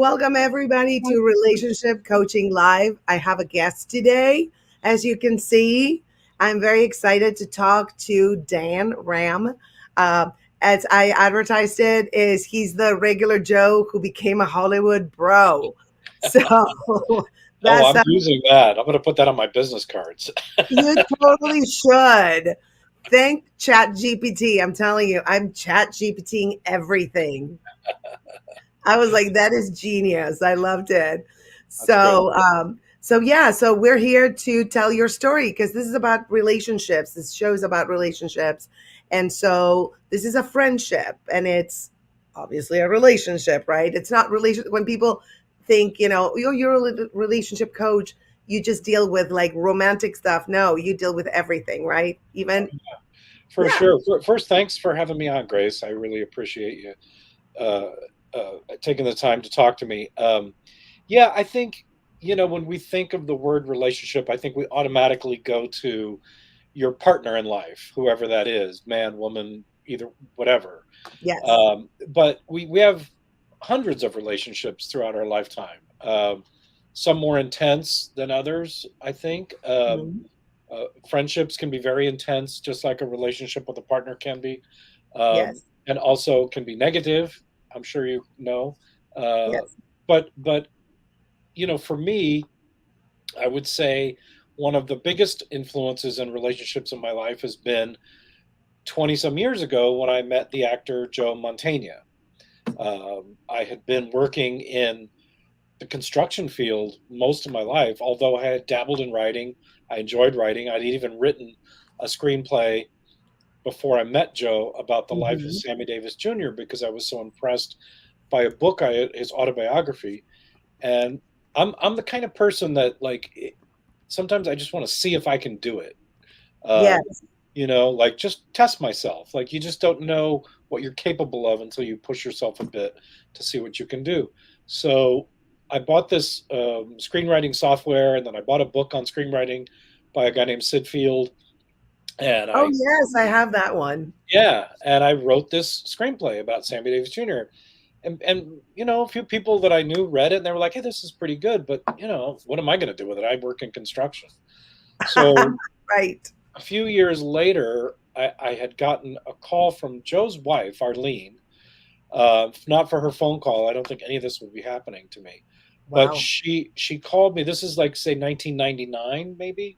Welcome everybody to Relationship Coaching Live. I have a guest today. As you can see, I'm very excited to talk to Dan Ramm. Uh, as I advertised it, is he's the regular Joe who became a Hollywood bro. So Oh, that's I'm using that. I'm going to put that on my business cards. you totally should. Thank Chat GPT. I'm telling you, I'm Chat GPTing everything. I was like, that is genius. I loved it. That's good. So we're here to tell your story because this is about relationships. This show is about relationships. And so this is a friendship and it's obviously a relationship, right? It's not relation when people think, you're a relationship coach, you just deal with like romantic stuff. No, you deal with everything, right? Even For yeah. sure. First, thanks for having me on, Grace. I really appreciate you uh, taking the time to talk to me. Yeah, I think, when we think of the word relationship, I think we automatically go to your partner in life, whoever that is, man, woman, either, whatever. Yes. But we have hundreds of relationships throughout our lifetime. Some more intense than others, I think. Mhm. Friendships can be very intense, just like a relationship with a partner can be, Yes. and also can be negative. I'm sure you know. Uh, Yes. but for me, I would say one of the biggest influences in relationships in my life has been 20 some years ago when I met the actor Joe Mantegna. I had been working in the construction field most of my life, although I had dabbled in writing. I enjoyed writing. I'd even written a screenplay before I met Joe about the life of Mhm. Sammy Davis Jr. because I was so impressed by a book his autobiography. And I'm the kind of person that sometimes I just want to see if I can do it. Um, Yes. like just test myself. Like you just don't know what you're capable of until you push yourself a bit to see what you can do. So I bought this screenwriting software, and then I bought a book on screenwriting by a guy named Sid Field, and Oh, yes, I have that one. I wrote this screenplay about Sammy Davis Jr. And a few people that I knew read it, and they were like, "Hey, this is pretty good," but what am I going to do with it? I work in construction. So Right. a few years later, I had gotten a call from Joe's wife, Arlene. If not for her phone call, I don't think any of this would be happening to me. But Wow. she called me. This is like say 1999, maybe,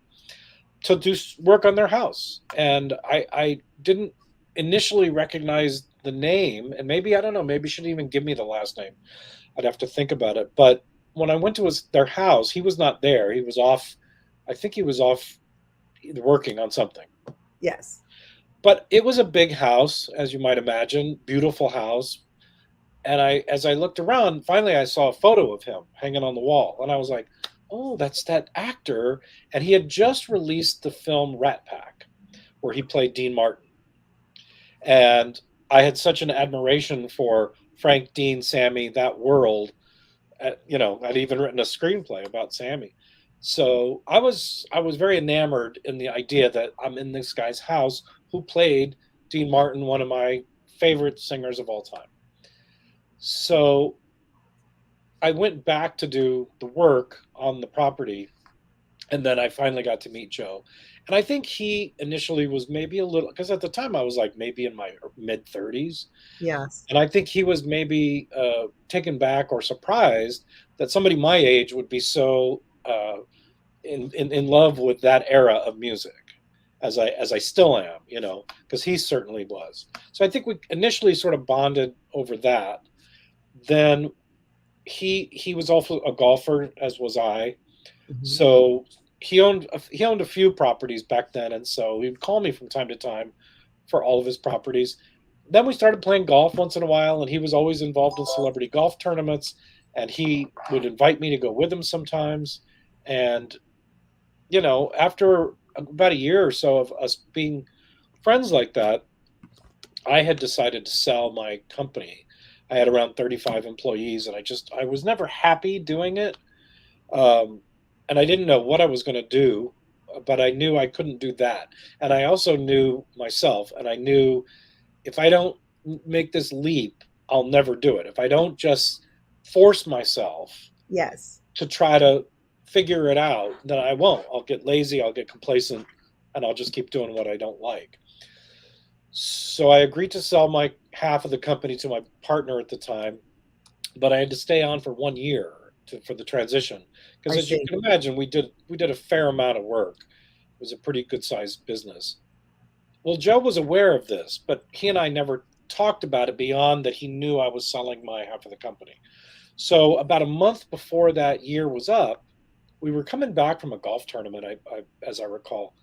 to do work on their house, and I didn't initially recognize the name, and maybe I don't know, maybe she didn't even give me the last name. I'd have to think about it. But when I went to their house, he was not there. He was off. I think he was off working on something. Yes. But it was a big house, as you might imagine, beautiful house. And as I looked around, finally I saw a photo of him hanging on the wall, and I was like, "Oh, that's that actor." And he had just released the film Rat Pack, where he played Dean Martin. And I had such an admiration for Frank, Dean, Sammy, that world. I'd even written a screenplay about Sammy. So I was very enamored in the idea that I'm in this guy's house who played Dean Martin, one of my favorite singers of all time. So I went back to do the work on the property, and then I finally got to meet Joe. And I think he initially was maybe a little, because at the time I was like maybe in my mid 30s. Yes. And I think he was maybe taken back or surprised that somebody my age would be so in love with that era of music, as I still am, because he certainly was. So I think we initially sort of bonded over that. Then he was also a golfer, as was I. Mhm. So he owned a few properties back then, and so he'd call me from time to time for all of his properties. Then we started playing golf once in a while, and he was always involved in celebrity golf tournaments, and he would invite me to go with him sometimes. And after about a year or so of us being friends like that, I had decided to sell my company. I had around 35 employees, and I was never happy doing it. Um, and I didn't know what I was going to do, but I knew I couldn't do that. And I also knew myself, and I knew if I don't make this leap, I'll never do it. If I don't just force myself Yes. to try to figure it out, then I won't. I'll get lazy, I'll get complacent, and I'll just keep doing what I don't like. So I agreed to sell my half of the company to my partner at the time, but I had to stay on for 1 year for the transition because, I as you see. can imagine, we did a fair amount of work. It was a pretty good sized business. Well, Joe was aware of this, but he and I never talked about it beyond that he knew I was selling my half of the company. So about a month before that year was up, we were coming back from a golf tournament, as I recall,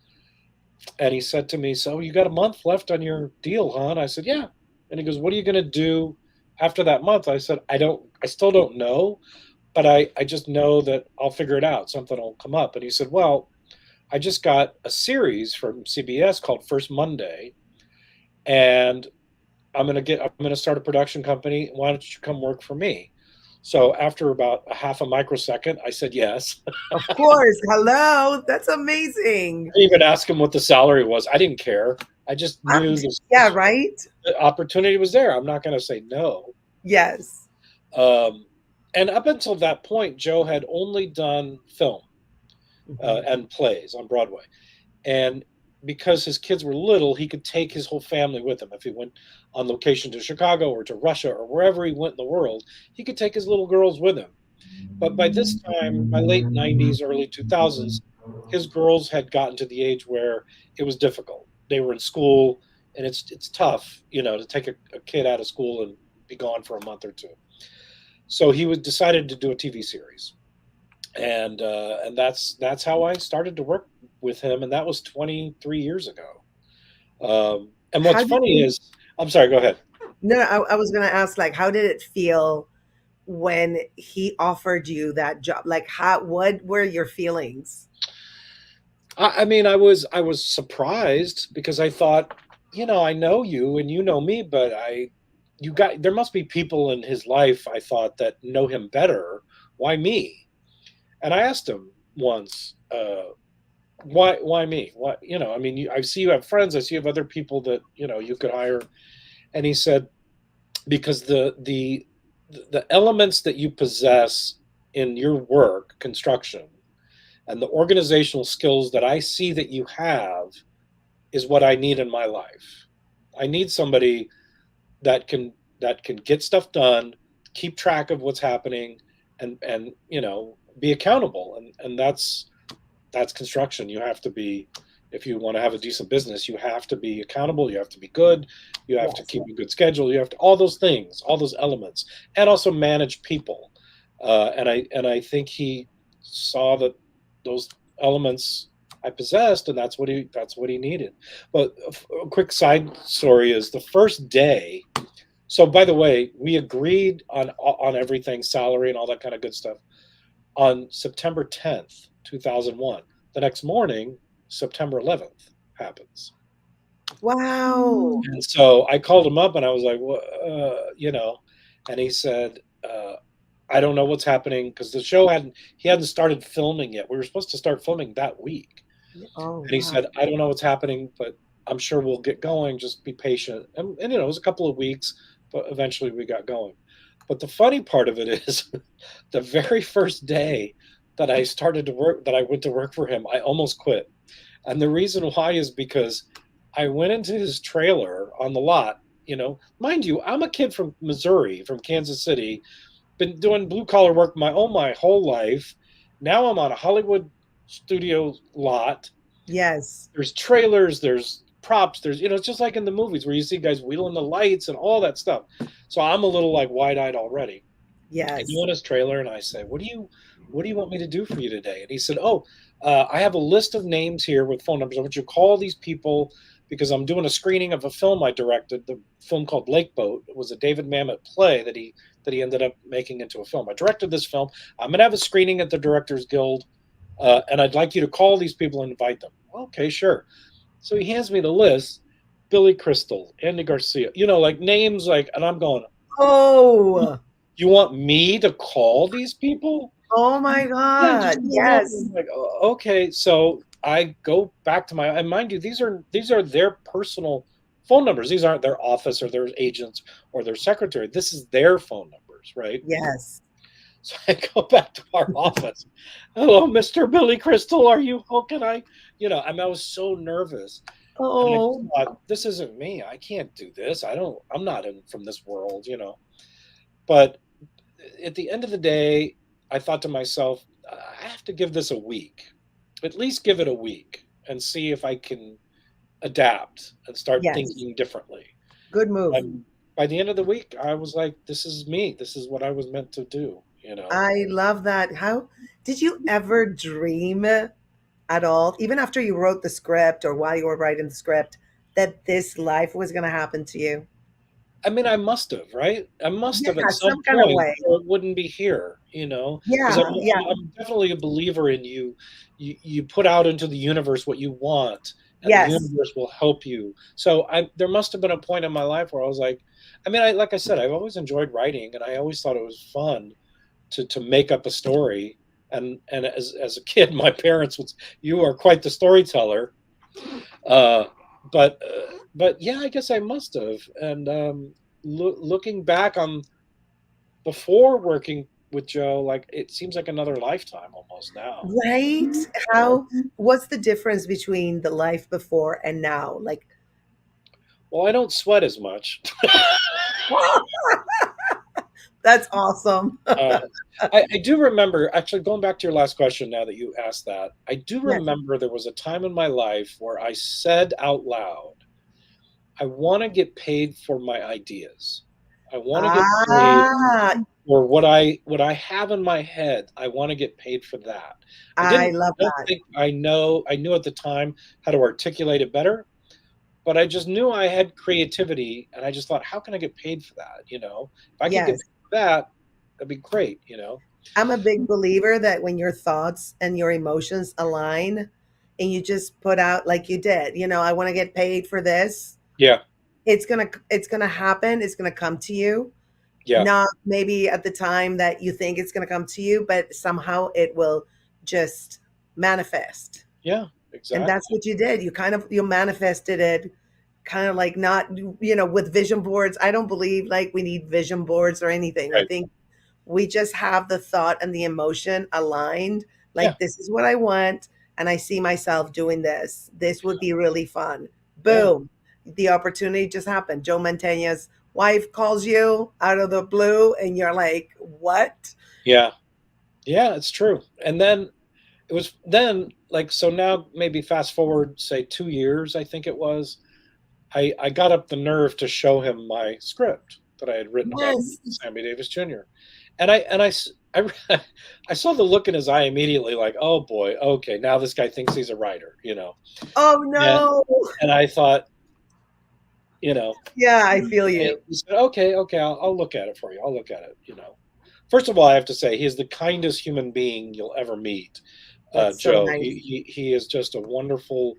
and he said to me, "So you got a month left on your deal, huh?" And I said, "Yeah." And he goes, "What are you going to do after that month?" I said, "I don't. I still don't know, but I just know that I'll figure it out. Something will come up." And he said, "Well, I just got a series from CBS called First Monday, and I'm gonna start a production company. Why don't you come work for me?" So after about a half a microsecond, I said yes. Of course. Hello. That's amazing. I even asked him what the salary was. I didn't care. I just I'm, knew this, yeah, this right? the opportunity was there. I'm not going to say no. Yes. Um, and up until that point, Joe had only done film Mhm. and plays on Broadway. And because his kids were little, he could take his whole family with him. If he went on location to Chicago or to Russia or wherever he went in the world, he could take his little girls with him. But by this time, by late 90s, early 2000s, his girls had gotten to the age where it was difficult. They were in school, and it's tough, to take a kid out of school and be gone for a month or two. So he was decided to do a TV series, and that's how I started to work with him, and that was 23 years ago. And what's How did funny you, is, I'm sorry, go ahead. no, I was going to ask, like, how did it feel when he offered you that job? Like, what were your feelings? I mean, I was surprised because I thought, I know you and you know me, but there must be people in his life, I thought, that know him better. Why me? And I asked him once, why me? Why, I mean, I see you have friends, I see you have other people that, you could hire. And he said, because the elements that you possess in your work, construction, and the organizational skills that I see that you have is what I need in my life. I need somebody that can get stuff done, keep track of what's happening, and be accountable. And that's construction. You have to be, if you want to have a decent business, you have to be accountable. You have to be good. You have to Yes. keep a good schedule. You have to all those things, all those elements, and also manage people. And I think he saw that those elements I possessed, and that's what he needed. But a quick side story is the first day. So by the way, we agreed on everything, salary and all that kind of good stuff, on September 10th, 2001. The next morning, September 11th happens. Wow. And so I called him up and I was like, well, and he said, I don't know what's happening because he hadn't started filming yet. We were supposed to start filming that week. Oh, And he wow. said, I don't know what's happening, but I'm sure we'll get going. Just be patient. And it was a couple of weeks, but eventually we got going. But the funny part of it is the very first day that I went to work for him, I almost quit. And the reason why is because I went into his trailer on the lot. Mind you, I'm a kid from Missouri, from Kansas City, been doing blue collar work my whole life. Now I'm on a Hollywood studio lot. Yes. There's trailers, there's props, it's just like in the movies where you see guys wheeling the lights and all that stuff. So I'm a little like wide eyed already. I Yes. go in his trailer and I say, "What do you want me to do for you today?" And he said, "Oh, I have a list of names here with phone numbers. I want you to call these people because I'm doing a screening of a film I directed. The film called Lake Boat. It was a David Mamet play that he ended up making into a film. I directed this film. I'm gonna have a screening at the Directors Guild, and I'd like you to call these people and invite them." Okay, sure. So he hands me the list. Billy Crystal, Andy Garcia, like names like, and I'm going, Oh, you want me to call these people? oh my Yeah, just God. leave me alone. Yes. I'm like, okay. So I go back to and mind you, these are their personal phone numbers. These aren't their office or their agents or their secretary. This is their phone numbers, right? Yes. So I go back to our office. Hello, Mr. Billy Crystal. Are you? How can I? I mean, I was so nervous, and I just Oh, thought, this isn't me. I can't do this. I don't. I'm not in from this world. But at the end of the day, I thought to myself, I have to give this a week, at least give it a week, and see if I can adapt and start yes. thinking differently. Good move. And by the end of the week, I was like, this is me. This is what I was meant to do. I love that. How did you ever dream at all, even after you wrote the script or while you were writing the script, that this life was going to happen to you? I mean, I must have, right? I must have at Yeah, some some kind of point, way. or it wouldn't be here, because Yeah, yeah, I'm definitely a believer in you. You put out into the universe what you want, and the yes, universe will help you. So there must have been a point in my life where I was like, I mean, like I said, I've always enjoyed writing, and I always thought it was fun to make up a story. And as a kid, my parents would, you are quite the storyteller. Uh, but yeah, I guess I must have. And looking back on before working with Joe, like it seems like another lifetime almost now. right. How, what's the difference between the life before and now? Like, Well, I don't sweat as much. that's awesome. uh, I do remember, actually, going back to your last question now that you asked that, I do Yes. remember there was a time in my life where I said out loud, I want to get paid for my ideas. I want to get paid Ah, or what I have in my head, I want to get paid for that. I love Don't that. think I knew at the time how to articulate it better, but I just knew I had creativity, and I just thought, how can I get paid for that? If I could get Yes. paid for that, that'd be great. I'm a big believer that when your thoughts and your emotions align and you just put out like you did, I want to get paid for this, Yeah, it's going to happen, it's going to come to you. yeah, Not maybe at the time that you think it's going to come to you, but somehow it will just manifest. yeah, And that's exactly. what you did. You manifested it, kind of like, not, with vision boards. I don't believe like we need vision boards or anything. I Right. think we just have the thought and the emotion aligned. Yeah, Like, this is what I want, and I see myself doing this. This would be really fun. yeah, Boom. The opportunity just happened. Joe Mantegna's wife calls you out of the blue, and you're like, what? yeah, yeah, it's true. And then it was then like, so now maybe fast forward, say 2 years, I think it was. I got up the nerve to show him my script that I had written about Yes. Sammy Davis Jr. I saw the look in his eye immediately, like, oh boy, okay, now this guy thinks he's a writer. Oh, And no. and I thought, you know, Yeah, I feel he you. said, okay, okay, I'll look at it for you. I'll look at it. First of all, I have to say he is the kindest human being you'll ever meet, That's so Joe. nice. He is just a wonderful,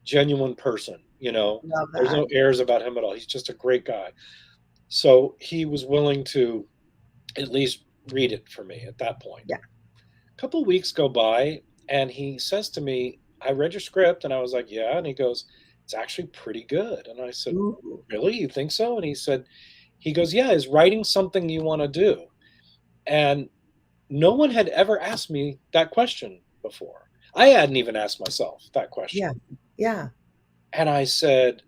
genuine person. Love There's that. no airs about him at all. He's just a great guy. So he was willing to at least read it for me at that point. Yeah. A couple of weeks go by, and he says to me, I read your script. And I was like, yeah. And he goes, it's actually pretty good. And I said, Ooh. really? You think so? And he goes, yeah, is writing something you want to do? And no one had ever asked me that question before. I hadn't even asked myself that question. Yeah. Yeah. And I said,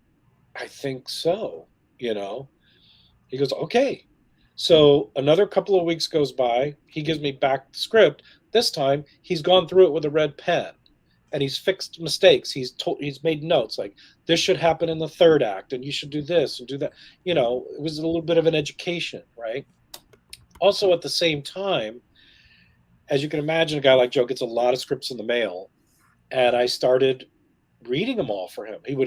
I think so, you know. He goes, okay. So another couple of weeks goes by. He gives me back the script. This time he's gone through it with a red pen and he's fixed mistakes. He's made notes like this should happen in the third act and you should do this and do that. It was a little bit of an education, right? Also at the same time, as you can imagine, a guy like Joe gets a lot of scripts in the mail, and I started reading them all for him. He'd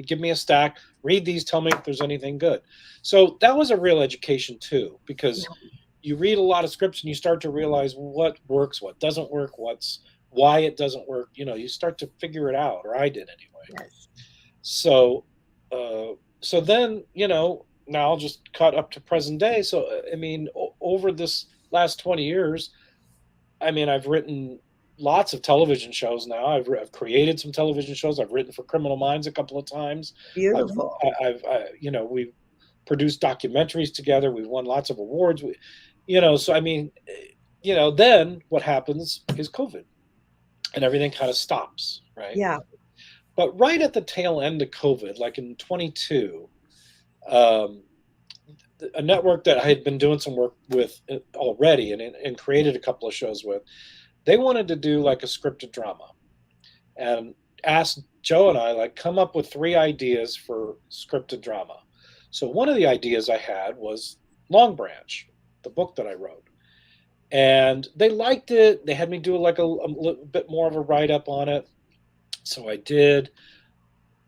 give me a stack, read these, tell me if there's anything good. So that was a real education too, because you read a lot of scripts and you start to realize what works, what doesn't work, why it doesn't work. You start to figure it out, or I did anyway. Yes. So, so then, now I'll just cut up to present day. So, I mean, over this last 20 years, I mean, I've written lots of television shows now. I've created some television shows. I've written for Criminal Minds a couple of times. I've, Beautiful. we've produced documentaries together. We've won lots of awards. So I mean, then what happens is COVID and everything kind of stops, right? Yeah. But right at the tail end of COVID, like in 22, um, a network that I had been doing some work with already and created a couple of shows with, they wanted to do like a scripted drama and asked Joe and I, like, come up with three ideas for scripted drama. So one of the ideas I had was Long Branch, the book that I wrote. And they liked it. They had me do like a little bit more of a write up on it. So I did.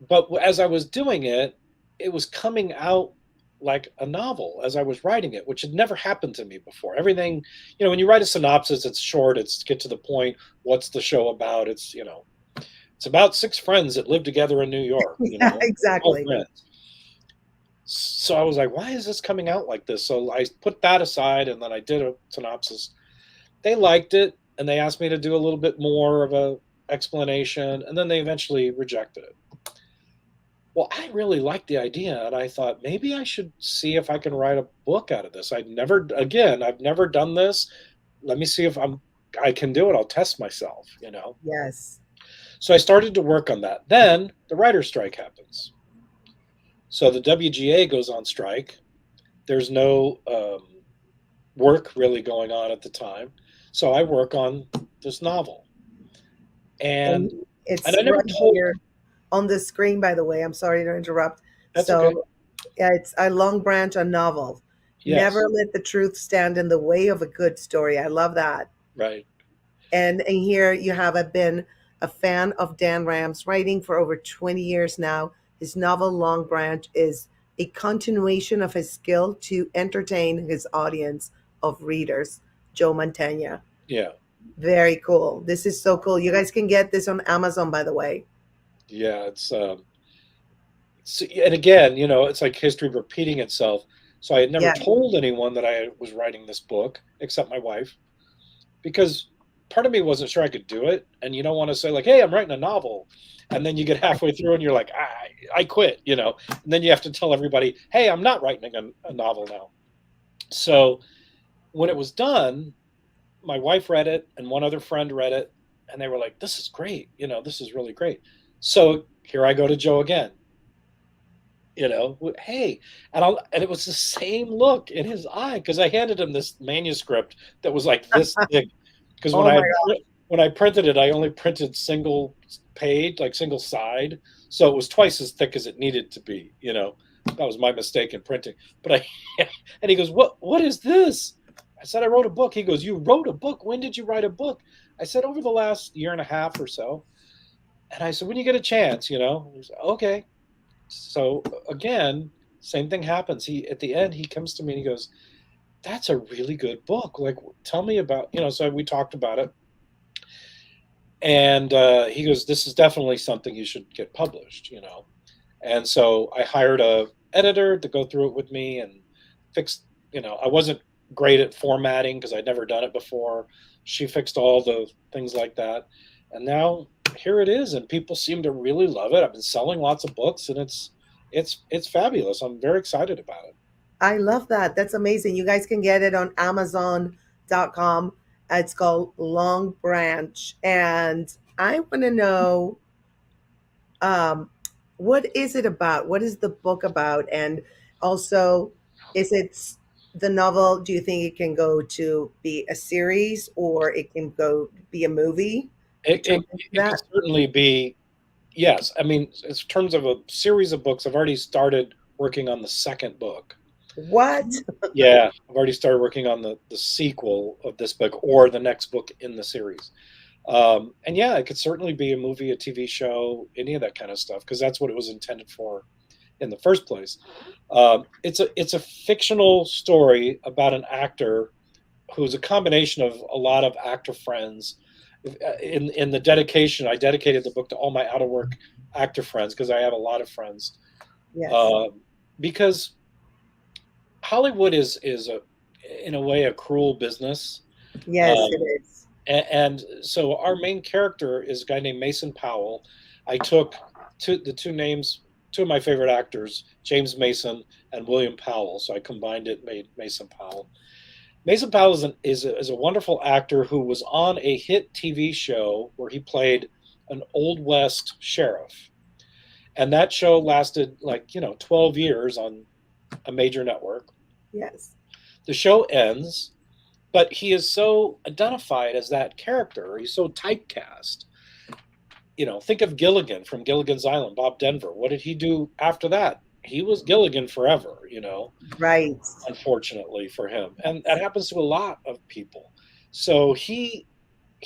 But as I was doing it, it was coming out like a novel as I was writing it, which had never happened to me before. Everything, when you write a synopsis, it's short, it's get to the point. What's the show about? It's about six friends that live together in New York, Yeah, all exactly. friends. So I was like, why is this coming out like this? So I put that aside and then I did a synopsis. They liked it and they asked me to do a little bit more of a explanation and then they eventually rejected it. Well, I really liked the idea and I thought maybe I should see if I can write a book out of this. I've never done this. Let me see if I can do it. I'll test myself. Yes. So I started to work on that. Then the writer's strike happens. So the WGA goes on strike. There's no work really going on at the time. So I work on this novel. And And it's I never right told. here on the screen, by the way. I'm sorry to interrupt. That's okay. So, yeah, it's a Long Branch, a novel. Never Yes. let the truth stand in the way of a good story. I love that. Right. And here you have been a fan of Dan Ramm's writing for over 20 years now. His novel Long Branch is a continuation of his skill to entertain his audience of readers, Joe Mantegna. Yeah. Very cool. This is so cool. You guys can get this on Amazon, by the way. Yeah. And again, it's like history repeating itself. So I had never Yeah. told anyone that I was writing this book except my wife because part of me wasn't sure I could do it. And you don't want to say, like, hey, I'm writing a novel. And then you get halfway through and you're like, I quit. And then you have to tell everybody, hey, I'm not writing a novel now. So when it was done, my wife read it and one other friend read it. And they were like, this is great. This is really great. So here I go to Joe again. Hey, and it was the same look in his eye because I handed him this manuscript that was like this thick. Because Oh my when I printed it, I only printed single page, like single side, so it was twice as thick as it needed to be. That was my mistake in printing. But I and he goes, What is this? I said, I wrote a book. He goes, you wrote a book? When did you write a book? I said, over the last year and a half or so. And I said, when you get a chance. He said, okay. So again, same thing happens. He at the end he comes to me and he goes, "That's a really good book. Like, tell me about." So we talked about it, and he goes, "This is definitely something you should get published." And so I hired a editor to go through it with me and fix. I wasn't great at formatting because I'd never done it before. She fixed all the things like that, and now here it is, and people seem to really love it. I've been selling lots of books, and it's fabulous. I'm very excited about it. I love that. That's amazing. You guys can get it on Amazon.com. It's called Long Branch. And I want to know, um, what is it about? What is the book about? And also, is it the novel? Do you think it can go to be a series or it can go be a movie? It, Tell it, me it could that. certainly be. Yes, I mean, in terms of a series of books, I've already started working on the second book. What? Yeah, I've already started working on the sequel of this book or the next book in the series. And yeah, it could certainly be a movie, a TV show, any of that kind of stuff, because that's what it was intended for in the first place. It's a fictional story about an actor who's a combination of a lot of actor friends. In the dedication, I dedicated the book to all my out of work actor friends because I have a lot of friends. Yes. Um, because Hollywood is in a way a cruel business. Yes, it Um, is. and so our main character is a guy named Mason Powell. I took two of my favorite actors, James Mason and William Powell. So I combined it, made Mason Powell. Mason Powell is a wonderful actor who was on a hit TV show where he played an Old West sheriff. And that show lasted like, 12 years on a major network. Yes. The show ends, but he is so identified as that character. He's so typecast. Think of Gilligan from Gilligan's Island, Bob Denver. What did he do after that? He was Gilligan forever, Right. unfortunately for him. And that happens to a lot of people. So he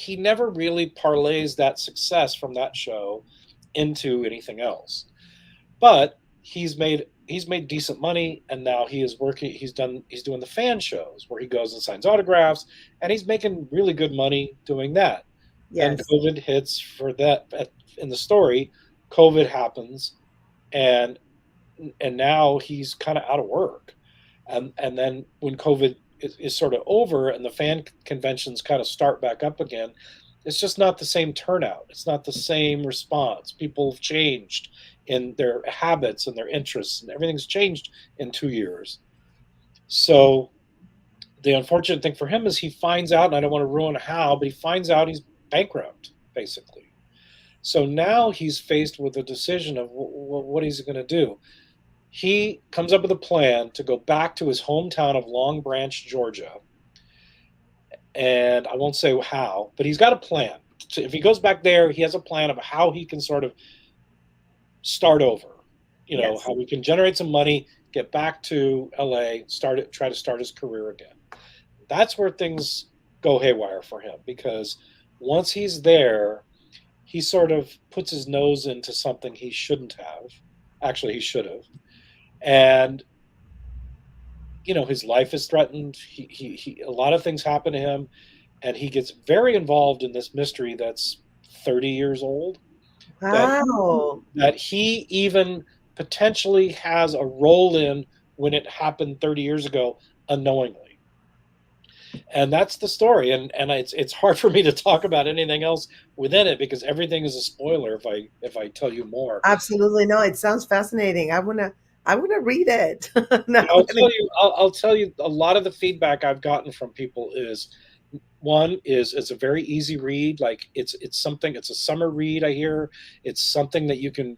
never really parlays that success from that show into anything else. But he's made decent money, and now he's doing the fan shows where he goes and signs autographs, and he's making really good money doing that. Then Yes. COVID hits for that. In the story, COVID happens, and now he's kind of out of work. And then when COVID is sort of over and the fan conventions kind of start back up again, it's just not the same turnout. It's not the same response. People have changed in their habits and their interests, and everything's changed in 2 years. So the unfortunate thing for him is he finds out, and I don't want to ruin how, but he finds out he's bankrupt, basically. So now he's faced with a decision of what he's going to do. He comes up with a plan to go back to his hometown of Long Branch, Georgia. And I won't say how, but he's got a plan. So if he goes back there, he has a plan of how he can sort of start over. Yes. How we can generate some money, get back to LA, try to start his career again. That's where things go haywire for him because once he's there, he sort of puts his nose into something he shouldn't have. Actually, he should have. And his life is threatened. A lot of things happen to him, and he gets very involved in this mystery that's 30 years old. That Wow. that he even potentially has a role in when it happened 30 years ago unknowingly. And that's the story. And it's hard for me to talk about anything else within it because everything is a spoiler if I tell you more. Absolutely. No, it sounds fascinating. I wanna read it. No, I'll tell you, I'll tell you a lot of the feedback I've gotten from people is one is it's a very easy read. Like it's a summer read. I hear it's something that you can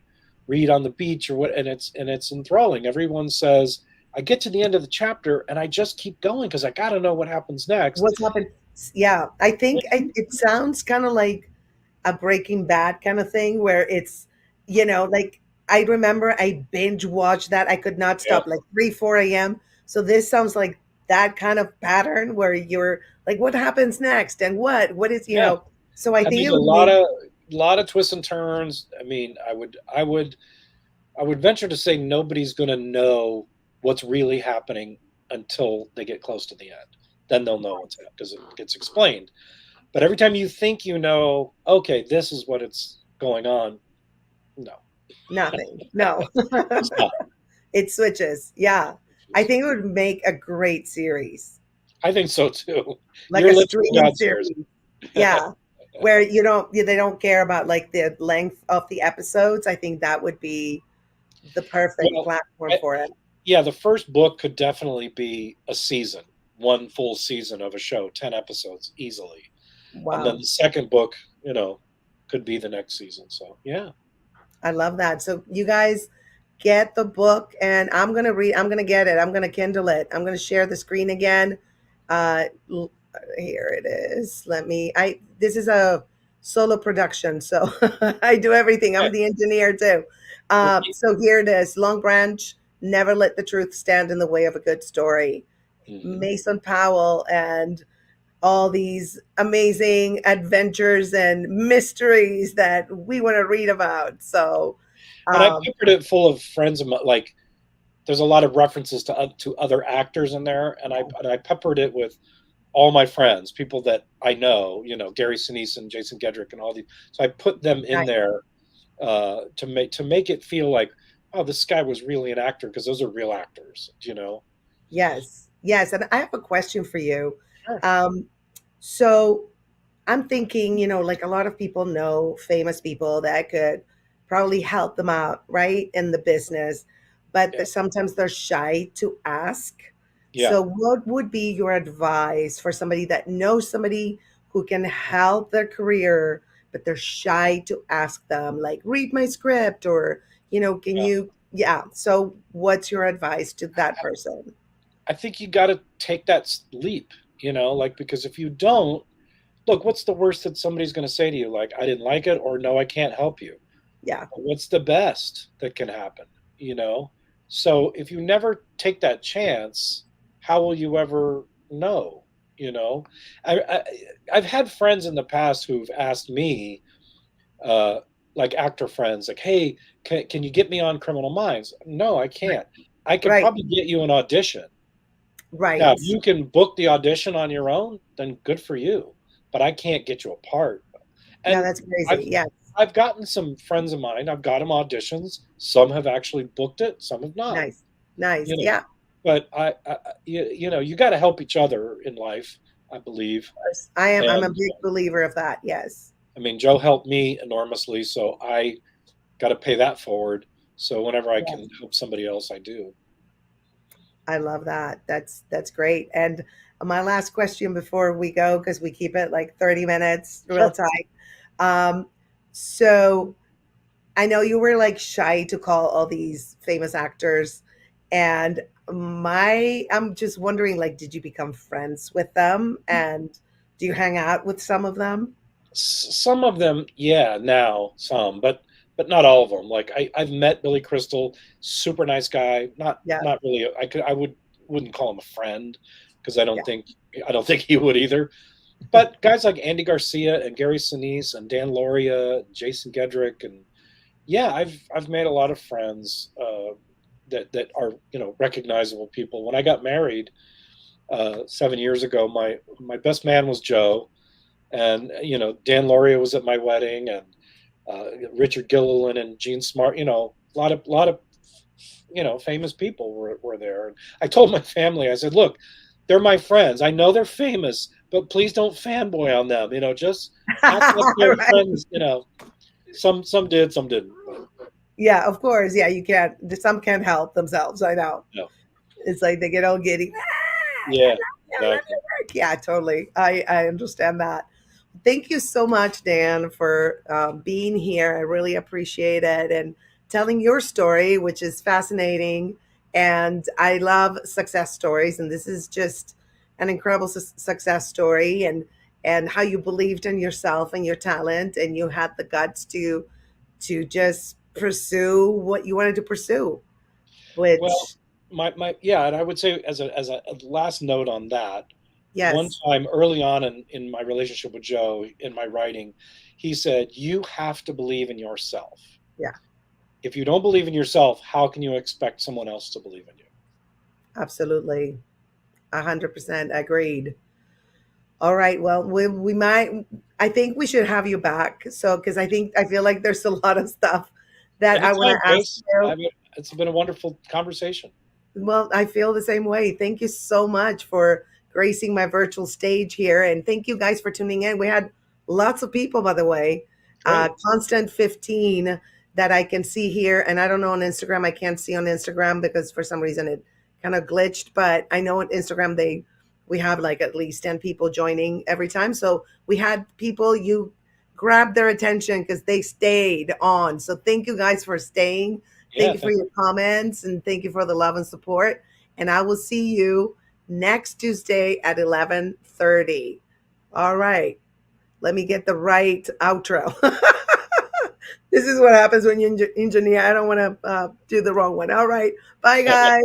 read on the beach or what, and it's enthralling. Everyone says I get to the end of the chapter and I just keep going because I got to know what happens next. what's happened? Yeah, I think it sounds kind of like a Breaking Bad kind of thing where it's, like I remember I binge watched that. I could not Yeah, stop like 3, 4 a.m. So this sounds like that kind of pattern where you're like, what happens next? And what is, yeah. so I And think there's it a would make lot of twists and turns. I mean, I would venture to say nobody's going to know what's really happening until they get close to the end. Then they'll know what's happening because it gets explained. But every time you think okay, this is what it's going on. No, nothing. No, it's not. it switches. Yeah. I think it would make a great series, I think so too. like Your a list of streaming God series. series. Yeah. Where they don't care about like the length of the episodes. I think that would be the perfect Well, platform I, for it. yeah, the first book could definitely be a season, one full season of a show, 10 episodes easily. And then Wow. the second book, could be the next season. So, yeah. I love that. So you guys get the book and I'm gonna get it. I'm gonna Kindle it. I'm gonna share the screen again. Here it is. This is a solo production, so I do everything. I'm Okay. the engineer too. Well, So here it is. Long Branch, Never Let the Truth Stand in the Way of a Good Story. mhm. Mason Powell and all these amazing adventures and mysteries that we want to read about. So, And I um, peppered it full of friends of mine. Like, there's a lot of references to other actors in there, and I peppered it with all my friends, people that I know, Gary Sinise and Jason Gedrick and all these. So I put them in nice. there to make it feel like, oh, this guy was really an actor because those are real actors. Yes, yes. And I have a question for you. Sure. Um, so I'm thinking, like a lot of people know famous people that could probably help them out, right, in the business, but Yeah. sometimes they're shy to ask. Yeah. So, what would be your advice for somebody that knows somebody who can help their career, but they're shy to ask them, like, read my script, or, can Yeah. you, yeah. So, what's your advice to that person? I think you got to take that leap, like, because if you don't, look, what's the worst that somebody's going to say to you? Like, I didn't like it, or no, I can't help you. Yeah, What's the best that can happen? You know? So if you never take that chance, how will you ever know? You know, I I've had friends in the past who've asked me, uh, like actor friends, like, "Hey, can you get me on Criminal Minds?" No, I can't. I could right, probably get you an audition. Now, if right. you can book the audition on your own, then good for you. But I can't get you a part. Yeah, And that's I've crazy. Yes, I've gotten some friends of mine, I've got them auditions. Some have actually booked it, some have not, nice, nice. you know. Yeah, of But you got to help each other in life, I believe. course. I'm a And big believer of that. Yes, I mean, Joe helped me enormously, so I got to pay that forward. So whenever I can yes. help somebody else, I do. I love that. That's great. And my last question before we go, because we keep it like 30 minutes real Sure. tight. Um, so I know you were like shy to call all these famous actors, and I'm just wondering, like, did you become friends with them, and do you hang out with some of them? Some of them, yeah, now some, but not all of them. Like I've met Billy Crystal, super nice guy. Yeah, Not really. I wouldn't call him a friend because yeah. I don't think he would either. But guys like Andy Garcia and Gary Sinise and Dan Lauria, and Jason Gedrick, and yeah, I've made a lot of friends that are recognizable people. When I got married 7 years ago, my best man was Joe, and Dan Lauria was at my wedding, and Richard Gilliland and Gene Smart. A lot of famous people were there. And I told my family, I said, look, they're my friends. I know they're famous, but please don't fanboy on them. Just act like they're Right. friends. Some did, some didn't. But Yeah, of course. Yeah, you can't. Some can't help themselves. I know. no, It's like they get all giddy. "Ah, yeah, I love exactly. your work." Yeah, totally. I understand that. Thank you so much, Dan, for being here. I really appreciate it and telling your story, which is fascinating. And I love success stories, and this is just an incredible success story. And how you believed in yourself and your talent, and you had the guts to just pursue what you wanted to pursue. Well, Which, my yeah, and I would say as a last note on that, one yes, time early on in my relationship with Joe, in my writing, he said, "You have to believe in yourself. yeah, If you don't believe in yourself, how can you expect someone else to believe in you?" absolutely, 100% agreed. All right. Well, we might. I think we should have you back. So, because I feel like there's a lot of stuff that I want Anytime, to ask Grace. you. It's been a wonderful conversation. Well, I feel the same way. Thank you so much for gracing my virtual stage here. And thank you guys for tuning in. We had lots of people, by the way. Great. Constant 15 that I can see here. And I don't know on Instagram. I can't see on Instagram because for some reason it kind of glitched. But I know on Instagram we have like at least 10 people joining every time. So we had people, you grabbed their attention because they stayed on. So thank you guys for staying. Thank Yeah, you for thank your you. comments and thank you for the love and support. And I will see you next Tuesday at 11:30. All right. Let me get the right outro. This is what happens when you engineer. I don't want to do the wrong one. All right. Bye, guys.